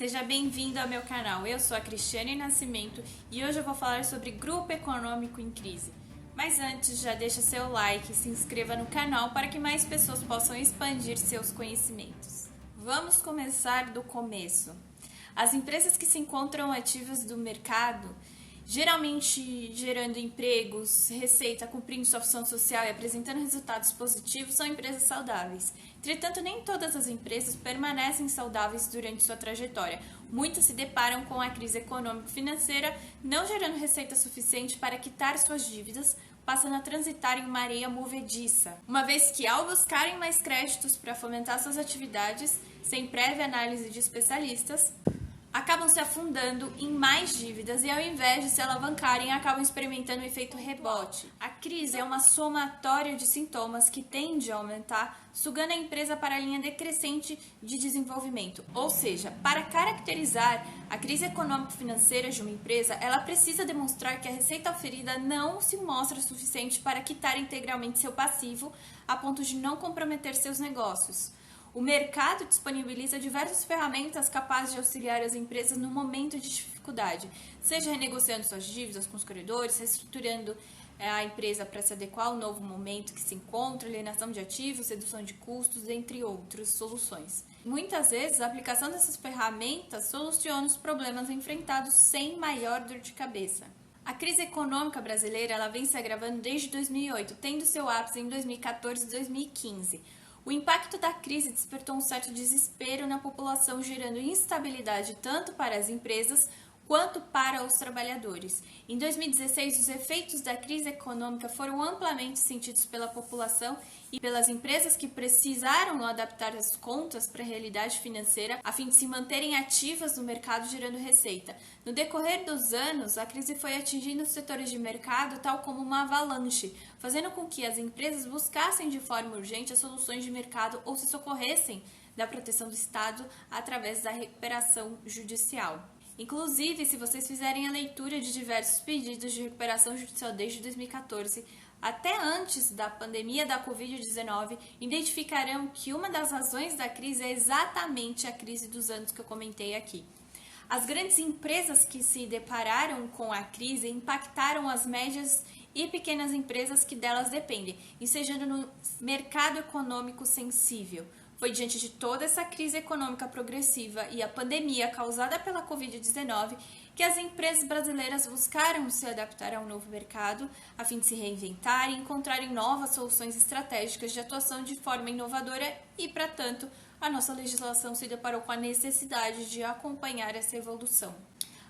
Seja bem-vindo ao meu canal. Eu sou a Cristiane Nascimento e hoje eu vou falar sobre grupo econômico em crise. Mas antes, já deixa seu like e se inscreva no canal para que mais pessoas possam expandir seus conhecimentos. Vamos começar do começo. As empresas que se encontram ativas do mercado, geralmente gerando empregos, receita, cumprindo sua função social e apresentando resultados positivos, são empresas saudáveis. Entretanto, nem todas as empresas permanecem saudáveis durante sua trajetória. Muitas se deparam com a crise econômico-financeira, não gerando receita suficiente para quitar suas dívidas, passando a transitar em uma areia movediça. Uma vez que, ao buscarem mais créditos para fomentar suas atividades, sem prévia análise de especialistas, acabam se afundando em mais dívidas e, ao invés de se alavancarem, acabam experimentando o efeito rebote. A crise é uma somatória de sintomas que tende a aumentar, sugando a empresa para a linha decrescente de desenvolvimento. Ou seja, para caracterizar a crise econômico-financeira de uma empresa, ela precisa demonstrar que a receita oferida não se mostra suficiente para quitar integralmente seu passivo, a ponto de não comprometer seus negócios. O mercado disponibiliza diversas ferramentas capazes de auxiliar as empresas no momento de dificuldade, seja renegociando suas dívidas com os credores, reestruturando a empresa para se adequar ao novo momento que se encontra, alienação de ativos, redução de custos, entre outras soluções. Muitas vezes, a aplicação dessas ferramentas soluciona os problemas enfrentados sem maior dor de cabeça. A crise econômica brasileira ela vem se agravando desde 2008, tendo seu ápice em 2014 e 2015. O impacto da crise despertou um certo desespero na população, gerando instabilidade tanto para as empresas quanto para os trabalhadores. Em 2016, os efeitos da crise econômica foram amplamente sentidos pela população e pelas empresas que precisaram adaptar as contas para a realidade financeira a fim de se manterem ativas no mercado gerando receita. No decorrer dos anos, a crise foi atingindo os setores de mercado tal como uma avalanche, fazendo com que as empresas buscassem de forma urgente as soluções de mercado ou se socorressem da proteção do Estado através da recuperação judicial. Inclusive, se vocês fizerem a leitura de diversos pedidos de recuperação judicial desde 2014, até antes da pandemia da Covid-19, identificarão que uma das razões da crise é exatamente a crise dos anos que eu comentei aqui. As grandes empresas que se depararam com a crise impactaram as médias e pequenas empresas que delas dependem, ensejando no mercado econômico sensível. Foi diante de toda essa crise econômica progressiva e a pandemia causada pela Covid-19 que as empresas brasileiras buscaram se adaptar ao novo mercado a fim de se reinventar e encontrarem novas soluções estratégicas de atuação de forma inovadora e, para tanto, a nossa legislação se deparou com a necessidade de acompanhar essa evolução.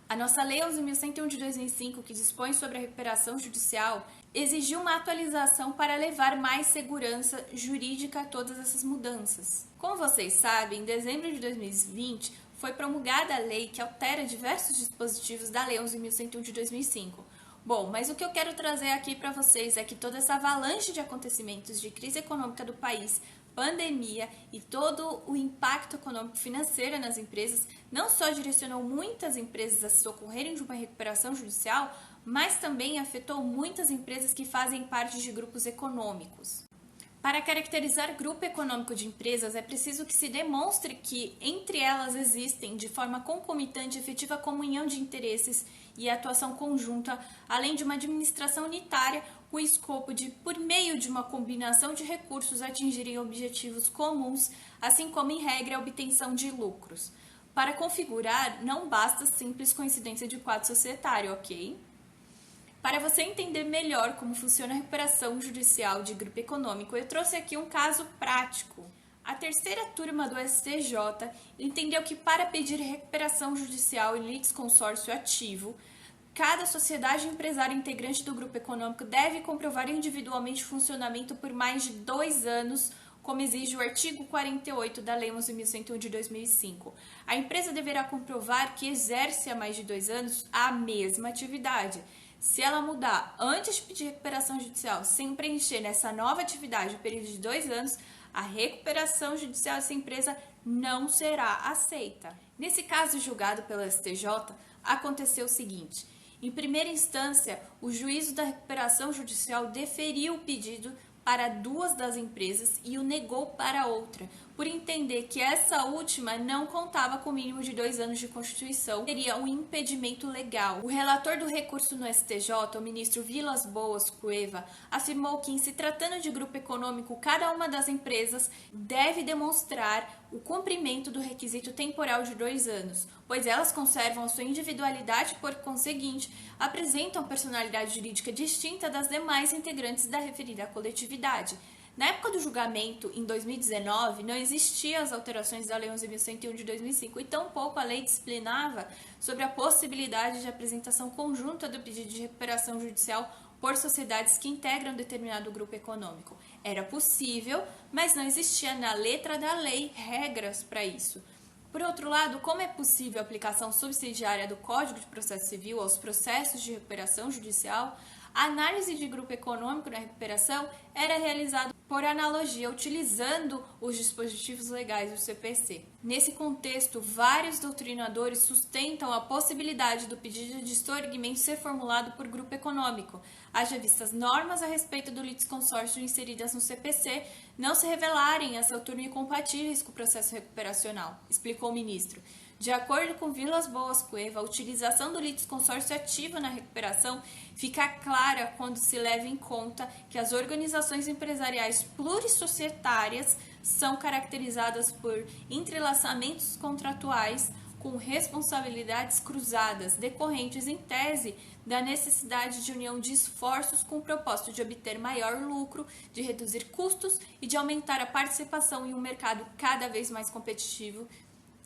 A nossa Lei 11.101 de 2005, que dispõe sobre a recuperação judicial, exigiu uma atualização para levar mais segurança jurídica a todas essas mudanças. Como vocês sabem, em dezembro de 2020 foi promulgada a lei que altera diversos dispositivos da Lei 11.101 de 2005. Bom, mas o que eu quero trazer aqui para vocês é que toda essa avalanche de acontecimentos de crise econômica do país, pandemia e todo o impacto econômico financeiro nas empresas não só direcionou muitas empresas a socorrerem de uma recuperação judicial, mas também afetou muitas empresas que fazem parte de grupos econômicos. Para caracterizar grupo econômico de empresas, é preciso que se demonstre que entre elas existem, de forma concomitante, efetiva comunhão de interesses e atuação conjunta, além de uma administração unitária com o escopo de, por meio de uma combinação de recursos, atingirem objetivos comuns, assim como, em regra, a obtenção de lucros. Para configurar, não basta simples coincidência de quadro societário, ok? Para você entender melhor como funciona a recuperação judicial de grupo econômico, eu trouxe aqui um caso prático. A terceira turma do STJ entendeu que para pedir recuperação judicial em litisconsórcio ativo, cada sociedade empresária integrante do grupo econômico deve comprovar individualmente o funcionamento por mais de 2 anos, como exige o artigo 48 da Lei 11.101 de 2005. A empresa deverá comprovar que exerce há mais de 2 anos a mesma atividade. Se ela mudar antes de pedir recuperação judicial sem preencher nessa nova atividade o período de 2 anos, a recuperação judicial dessa empresa não será aceita. Nesse caso julgado pelo STJ, aconteceu o seguinte: em primeira instância, o juízo da recuperação judicial deferiu o pedido para 2 das empresas e o negou para outra, por entender que essa última não contava com o mínimo de 2 anos de constituição, seria um impedimento legal. O relator do recurso no STJ, o ministro Vilas Boas Cueva, afirmou que, em se tratando de grupo econômico, cada uma das empresas deve demonstrar o cumprimento do requisito temporal de 2 anos, pois elas conservam a sua individualidade e, por conseguinte, apresentam personalidade jurídica distinta das demais integrantes da referida coletividade. Na época do julgamento, em 2019, não existiam as alterações da Lei 11.101 de 2005 e tampouco a lei disciplinava sobre a possibilidade de apresentação conjunta do pedido de recuperação judicial por sociedades que integram determinado grupo econômico. Era possível, mas não existia na letra da lei regras para isso. Por outro lado, como é possível a aplicação subsidiária do Código de Processo Civil aos processos de recuperação judicial, a análise de grupo econômico na recuperação era realizada por analogia, utilizando os dispositivos legais do CPC. Nesse contexto, vários doutrinadores sustentam a possibilidade do pedido de extorguimento ser formulado por grupo econômico, haja vistas normas a respeito do litisconsórcio inseridas no CPC não se revelarem essa turma incompatíveis com o processo recuperacional, explicou o ministro. De acordo com Vilas Boas Cueva, a utilização do litisconsórcio ativo na recuperação fica clara quando se leva em conta que as organizações empresariais plurissocietárias são caracterizadas por entrelaçamentos contratuais com responsabilidades cruzadas, decorrentes em tese da necessidade de união de esforços com o propósito de obter maior lucro, de reduzir custos e de aumentar a participação em um mercado cada vez mais competitivo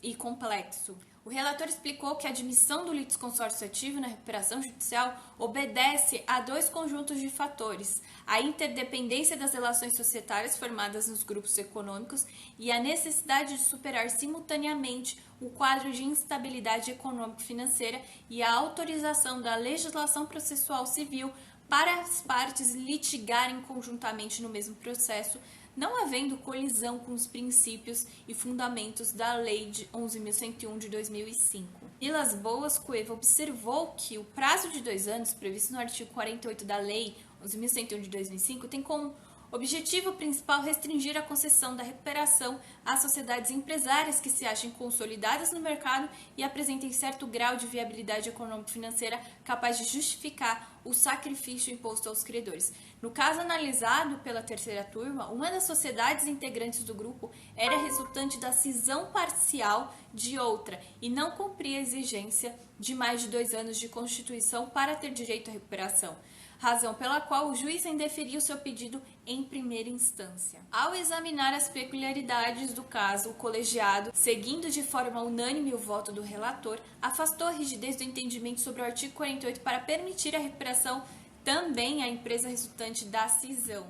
e complexo. O relator explicou que a admissão do litisconsórcio ativo na recuperação judicial obedece a 2 conjuntos de fatores: a interdependência das relações societárias formadas nos grupos econômicos e a necessidade de superar simultaneamente o quadro de instabilidade econômico-financeira e a autorização da legislação processual civil para as partes litigarem conjuntamente no mesmo processo, não havendo colisão com os princípios e fundamentos da Lei de 11.101 de 2005. Vilas Boas Cueva observou que o prazo de 2 anos, previsto no artigo 48 da Lei 11.101 de 2005, tem como objetivo principal restringir a concessão da recuperação às sociedades empresárias que se achem consolidadas no mercado e apresentem certo grau de viabilidade econômico-financeira capaz de justificar o sacrifício imposto aos credores. No caso analisado pela terceira turma, uma das sociedades integrantes do grupo era resultante da cisão parcial de outra e não cumpria a exigência de mais de 2 anos de constituição para ter direito à recuperação, razão pela qual o juiz indeferiu seu pedido em primeira instância. Ao examinar as peculiaridades do caso, o colegiado, seguindo de forma unânime o voto do relator, afastou a rigidez do entendimento sobre o artigo 48 para permitir a recuperação também à empresa resultante da cisão.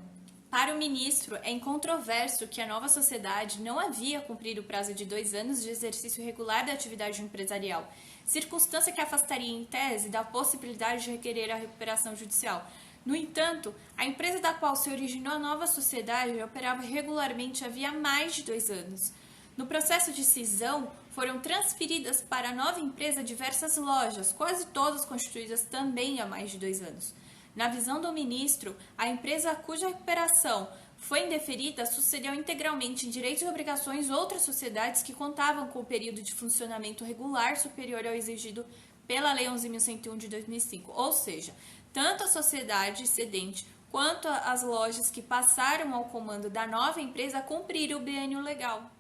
Para o ministro, é incontroverso que a nova sociedade não havia cumprido o prazo de 2 anos de exercício regular da atividade empresarial, circunstância que afastaria em tese da possibilidade de requerer a recuperação judicial. No entanto, a empresa da qual se originou a nova sociedade operava regularmente havia mais de 2 anos. No processo de cisão, foram transferidas para a nova empresa diversas lojas, quase todas constituídas também há mais de 2 anos. Na visão do ministro, a empresa cuja recuperação foi indeferida sucedeu integralmente em direitos e obrigações outras sociedades que contavam com o período de funcionamento regular superior ao exigido pela Lei 11.101 de 2005, ou seja, tanto a sociedade cedente quanto as lojas que passaram ao comando da nova empresa cumpriram o biênio legal.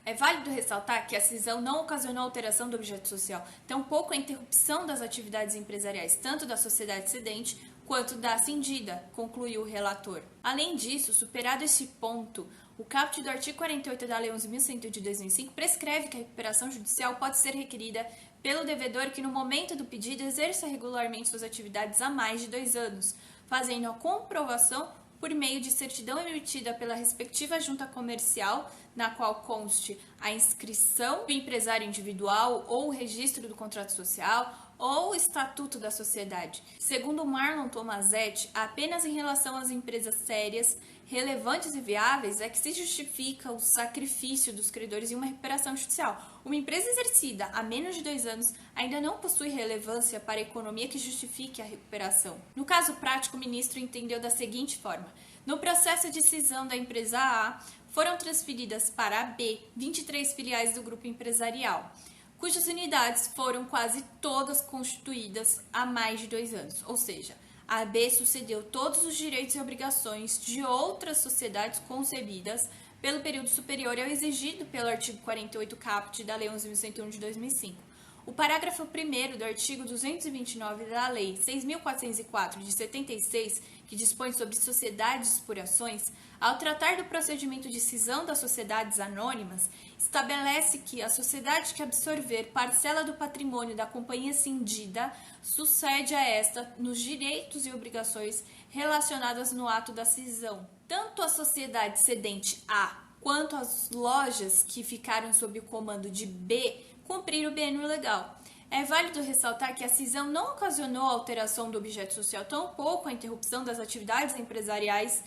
É válido ressaltar que a cisão não ocasionou alteração do objeto social, tampouco a interrupção das atividades empresariais, tanto da sociedade cedente quanto da cindida, concluiu o relator. Além disso, superado esse ponto, o caput do artigo 48 da Lei 11.101 de 2005 prescreve que a recuperação judicial pode ser requerida pelo devedor que, no momento do pedido, exerça regularmente suas atividades há mais de 2 anos, fazendo a comprovação por meio de certidão emitida pela respectiva junta comercial, na qual conste a inscrição do empresário individual ou o registro do contrato social ou o estatuto da sociedade. Segundo Marlon Tomazetti, apenas em relação às empresas sérias, relevantes e viáveis é que se justifica o sacrifício dos credores em uma recuperação judicial. Uma empresa exercida há menos de 2 anos ainda não possui relevância para a economia que justifique a recuperação. No caso prático, o ministro entendeu da seguinte forma: no processo de cisão da empresa A, foram transferidas para a B 23 filiais do grupo empresarial, cujas unidades foram quase todas constituídas há mais de 2 anos, ou seja, a AB sucedeu todos os direitos e obrigações de outras sociedades concebidas pelo período superior ao exigido pelo artigo 48 caput da Lei 11.101 de 2005. O parágrafo 1º do artigo 229 da Lei 6.404 de 76, que dispõe sobre sociedades por ações, ao tratar do procedimento de cisão das sociedades anônimas, estabelece que a sociedade que absorver parcela do patrimônio da companhia cindida sucede a esta nos direitos e obrigações relacionadas no ato da cisão. Tanto a sociedade cedente A quanto as lojas que ficaram sob o comando de B cumprir o biênio legal. É válido ressaltar que a cisão não ocasionou a alteração do objeto social, tampouco a interrupção das atividades empresariais,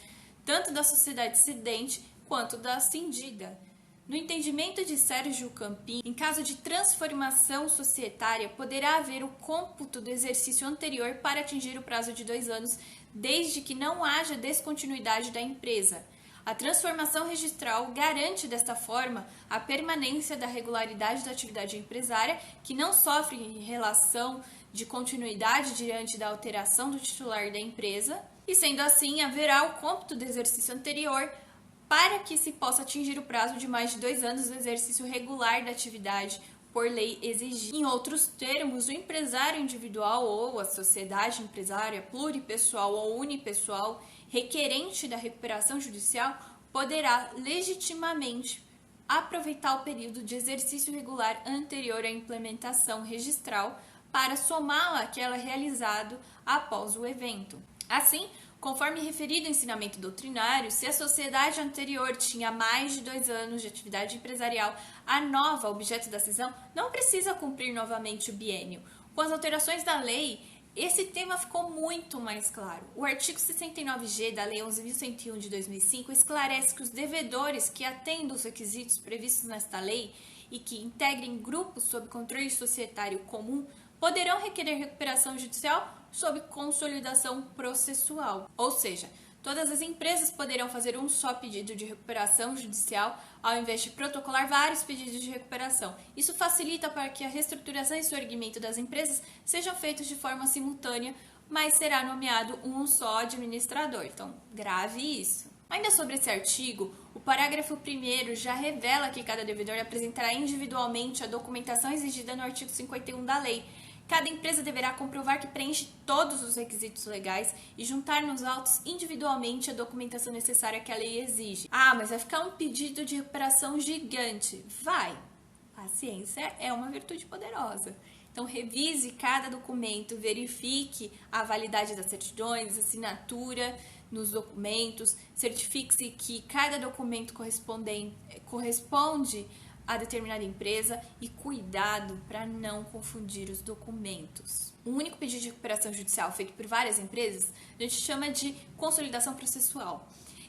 tanto da sociedade cedente quanto da cindida. No entendimento de Sérgio Campin, em caso de transformação societária, poderá haver o cômputo do exercício anterior para atingir o prazo de 2 anos, desde que não haja descontinuidade da empresa. A transformação registral garante, desta forma, a permanência da regularidade da atividade empresária, que não sofre relação de continuidade diante da alteração do titular da empresa, e sendo assim, haverá o cômputo do exercício anterior para que se possa atingir o prazo de mais de 2 anos do exercício regular da atividade por lei exigida. Em outros termos, o empresário individual ou a sociedade empresária pluripessoal ou unipessoal requerente da recuperação judicial poderá legitimamente aproveitar o período de exercício regular anterior à implementação registral para somá-la àquela realizado após o evento. Assim, conforme referido ensinamento doutrinário, se a sociedade anterior tinha mais de 2 anos de atividade empresarial, a nova, objeto da cisão, não precisa cumprir novamente o biênio. Com as alterações da lei, esse tema ficou muito mais claro. O artigo 69G da Lei 11.101 de 2005 esclarece que os devedores que atendam os requisitos previstos nesta lei e que integrem grupos sob controle societário comum poderão requerer recuperação judicial sob consolidação processual. Ou seja, todas as empresas poderão fazer um só pedido de recuperação judicial ao invés de protocolar vários pedidos de recuperação. Isso facilita para que a reestruturação e sorgimento das empresas sejam feitos de forma simultânea, mas será nomeado um só administrador. Então, grave isso. Ainda sobre esse artigo, o parágrafo 1º já revela que cada devedor apresentará individualmente a documentação exigida no artigo 51 da lei. Cada empresa deverá comprovar que preenche todos os requisitos legais e juntar nos autos individualmente a documentação necessária que a lei exige. Ah, mas vai ficar um pedido de recuperação gigante. Vai! Paciência é uma virtude poderosa. Então, revise cada documento, verifique a validade das certidões, assinatura nos documentos, certifique-se que cada documento corresponde a determinada empresa e cuidado para não confundir os documentos. Um único pedido de recuperação judicial feito por várias empresas a gente chama de consolidação processual,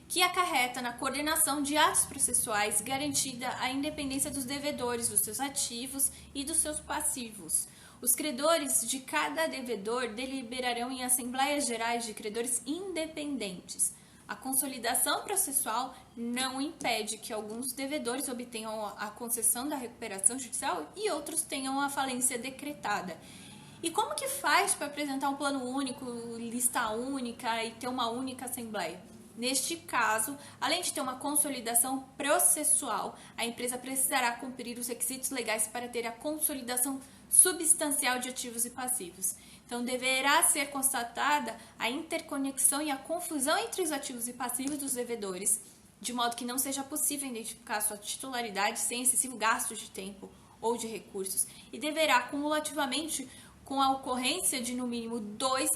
que acarreta na coordenação de atos processuais garantida a independência dos devedores, dos seus ativos e dos seus passivos. Os credores de cada devedor deliberarão em assembleias gerais de credores independentes. A consolidação processual não impede que alguns devedores obtenham a concessão da recuperação judicial e outros tenham a falência decretada. E como que faz para apresentar um plano único, lista única e ter uma única assembleia? Neste caso, além de ter uma consolidação processual, a empresa precisará cumprir os requisitos legais para ter a consolidação substancial de ativos e passivos. Então, deverá ser constatada a interconexão e a confusão entre os ativos e passivos dos devedores, de modo que não seja possível identificar sua titularidade sem excessivo gasto de tempo ou de recursos, e deverá, cumulativamente, com a ocorrência de no mínimo 2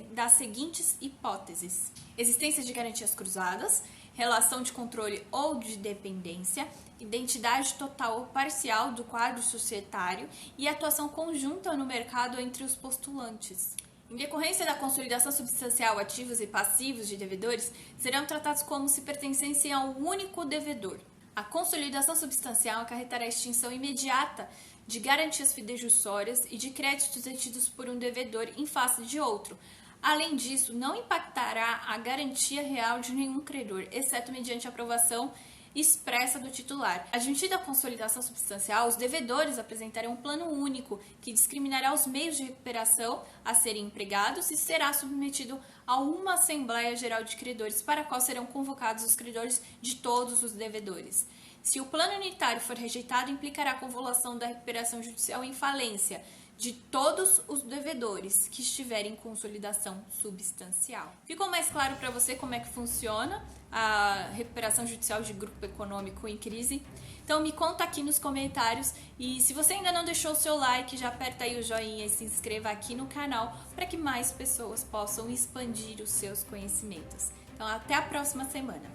das seguintes hipóteses: existência de garantias cruzadas, relação de controle ou de dependência, identidade total ou parcial do quadro societário e atuação conjunta no mercado entre os postulantes. Em decorrência da consolidação substancial, ativos e passivos de devedores serão tratados como se pertencessem a um único devedor. A consolidação substancial acarretará a extinção imediata de garantias fidejussórias e de créditos detidos por um devedor em face de outro. Além disso, não impactará a garantia real de nenhum credor, exceto mediante aprovação expressa do titular. Admitida a consolidação substancial, os devedores apresentarão um plano único que discriminará os meios de recuperação a serem empregados e será submetido a uma Assembleia Geral de Credores, para a qual serão convocados os credores de todos os devedores. Se o plano unitário for rejeitado, implicará a convolução da recuperação judicial em falência de todos os devedores que estiverem em consolidação substancial. Ficou mais claro para você como é que funciona a recuperação judicial de grupo econômico em crise? Então me conta aqui nos comentários, e se você ainda não deixou o seu like, já aperta aí o joinha e se inscreva aqui no canal para que mais pessoas possam expandir os seus conhecimentos. Então até a próxima semana!